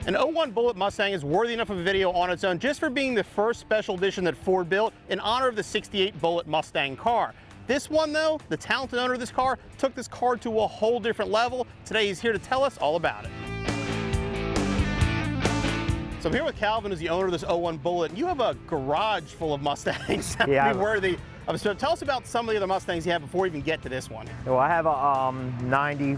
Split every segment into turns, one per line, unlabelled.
An '01 Bullitt Mustang is worthy enough of a video on its own just for being the first special edition that Ford built in honor of the '68 Bullitt Mustang car. This one though, the talented owner of this car, took this car to a whole different level. Today he's here to tell us all about it. So I'm here with Calvin, who's the owner of this '01 Bullitt. You have a garage full of Mustangs that would be worthy of. So tell us about some of the other Mustangs you have before we even get to this one.
Well, I have a 90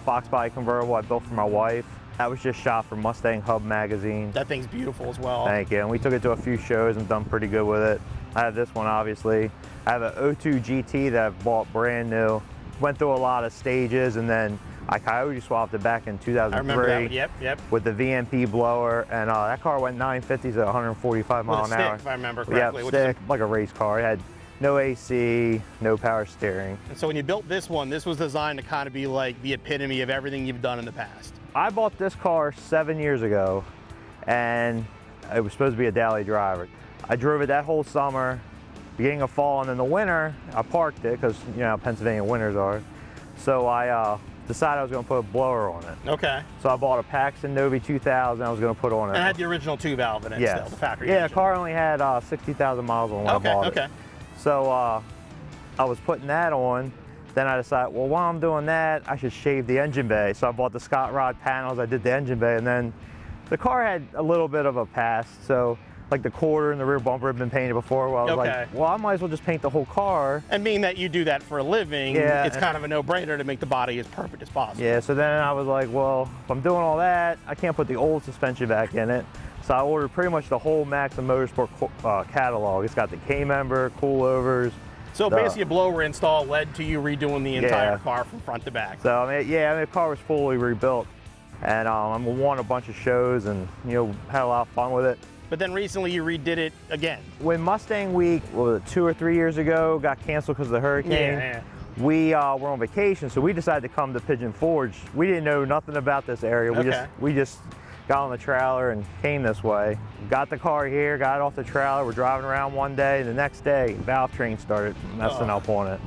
Fox body convertible I built for my wife. That was just shot for Mustang Hub magazine.
That thing's beautiful as well.
Thank you. And we took it to a few shows and done pretty good with it. I have this one, obviously. I have an '02 GT that I bought brand new. Went through a lot of stages, and then I coyote swapped it back in 2003.
I remember that one. Yep.
With the VMP blower, and that car went 950s at 145 miles an hour.
If I remember correctly.
Yep, stick, like a race car. It had no AC, no power steering.
And so when you built this one, this was designed to kind of be like the epitome of everything you've done in the past.
I bought this car 7 years ago, and it was supposed to be a daily driver. I drove it that whole summer, beginning of fall, and in the winter, I parked it because you know how Pennsylvania winters are. So I decided I was going to put a blower on it.
Okay.
So I bought a Paxton Novi 2000 I was going to put on it.
And it had the original 2-valve in it still, the factory
engine.
engine.
The car only had 60,000 miles on when I bought it. So I was putting that on. Then I decided, well, while I'm doing that, I should shave the engine bay. So I bought the Scott Rod panels, I did the engine bay, and then the car had a little bit of a past. So like the quarter and the rear bumper had been painted before. Well, I was like, well, I might as well just paint the whole car. And
being that you do that for a living, it's kind of a no-brainer to make the body as perfect as possible.
Yeah, so then I was like, well, if I'm doing all that, I can't put the old suspension back in it. So I ordered pretty much the whole Maxim Motorsport catalog. It's got the K-member, coilovers.
So basically a blower install led to you redoing the entire car from front to back.
So I mean, the car was fully rebuilt. And I won a bunch of shows and, you know, had a lot of fun with it.
But then recently you redid it again.
When Mustang Week, what was it, 2 or 3 years ago, got canceled because of the hurricane, we were on vacation, so we decided to come to Pigeon Forge. We didn't know nothing about this area. We just got on the trailer and came this way. Got the car here, got it off the trailer. We're driving around one day, and the next day, valve train started messing up on it.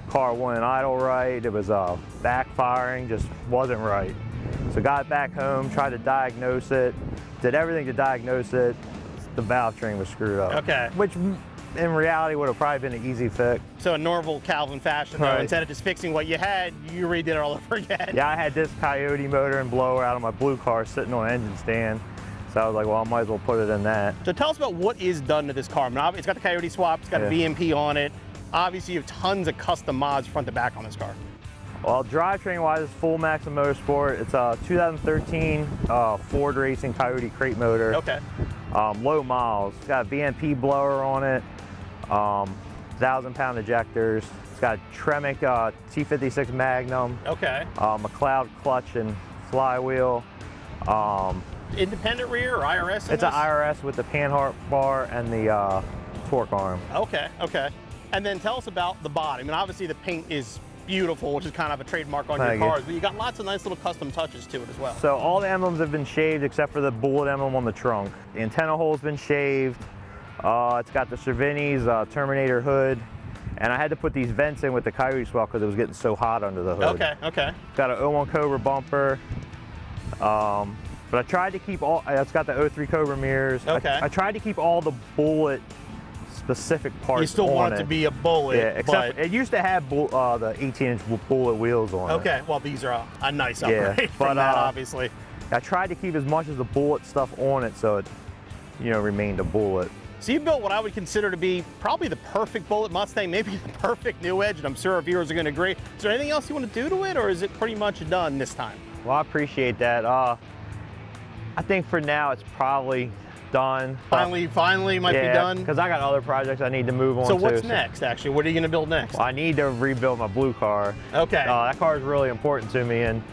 Car wouldn't idle right. It was backfiring, just wasn't right. So got back home, tried to diagnose it, did everything to diagnose it. The valve train was screwed up. Which in reality would have probably been an easy fix.
So in normal Calvin fashion though, instead of just fixing what you had, you redid it all over again.
Yeah, I had this Coyote motor and blower out of my blue car sitting on an engine stand. So I was like, well, I might as well put it in that.
So tell us about what is done to this car. I mean, it's got the Coyote swap, it's got a VMP on it. Obviously you have tons of custom mods front to back on this car.
Well, drivetrain-wise, it's full Maxim Motorsport. It's a 2013 Ford Racing Coyote crate motor. Low miles. It's got a VMP blower on it, 1,000-pound ejectors. It's got a Tremec T56 Magnum. McLeod clutch and flywheel.
Independent rear or IRS?
It's an IRS with the Panhard bar and the torque arm.
And then tell us about the body. I mean, obviously the paint is beautiful, which is kind of a trademark on your cars, but you got lots of nice little custom touches to it as well.
So all the emblems have been shaved except for the Bullitt emblem on the trunk. The antenna hole's been shaved. It's got the Cervini's Terminator hood, and I had to put these vents in with the Coyote swell because it was getting so hot under the hood. It's got an '01 Cobra bumper, but I tried to keep all. It's got the '03 Cobra mirrors. I tried to keep all the Bullitt specific parts.
You still want it to be a Bullitt,
except it used to have the 18-inch Bullitt wheels on it.
Well, these are a nice upgrade from that, obviously.
I tried to keep as much as the Bullitt stuff on it so it, you know, remained a Bullitt.
So you built what I would consider to be probably the perfect Bullitt Mustang, maybe the perfect new edge, and I'm sure our viewers are going to agree. Is there anything else you want to do to it, or is it pretty much done this time?
Well, I appreciate that. I think for now it's probably done.
Finally might be done?
Because I got other projects I need to move on to.
So what's next, actually? What are you going to build next?
Well, I need to rebuild my blue car. That car is really important to me, and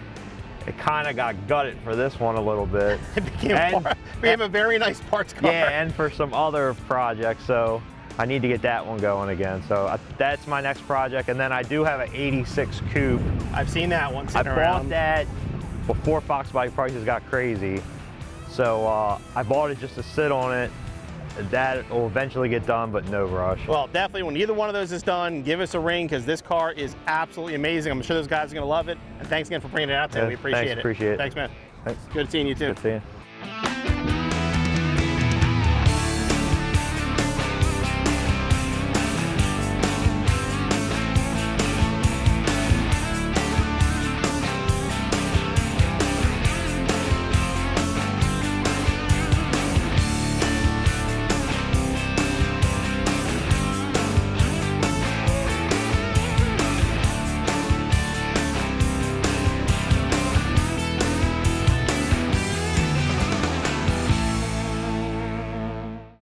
it kind of got gutted for this one a little bit.
It became a very nice parts car.
Yeah, and for some other projects, so I need to get that one going again. So that's my next project, and then I do have an '86 Coupe.
I've seen that one sitting
around. I bought that before Fox bike prices got crazy. So I bought it just to sit on it. That will eventually get done, but no rush.
Well, definitely when either one of those is done, give us a ring because this car is absolutely amazing. I'm sure those guys are going to love it. And thanks again for bringing it out today. We appreciate it.
Appreciate it.
Thanks, man.
Thanks.
Good seeing you too.
Good seeing you.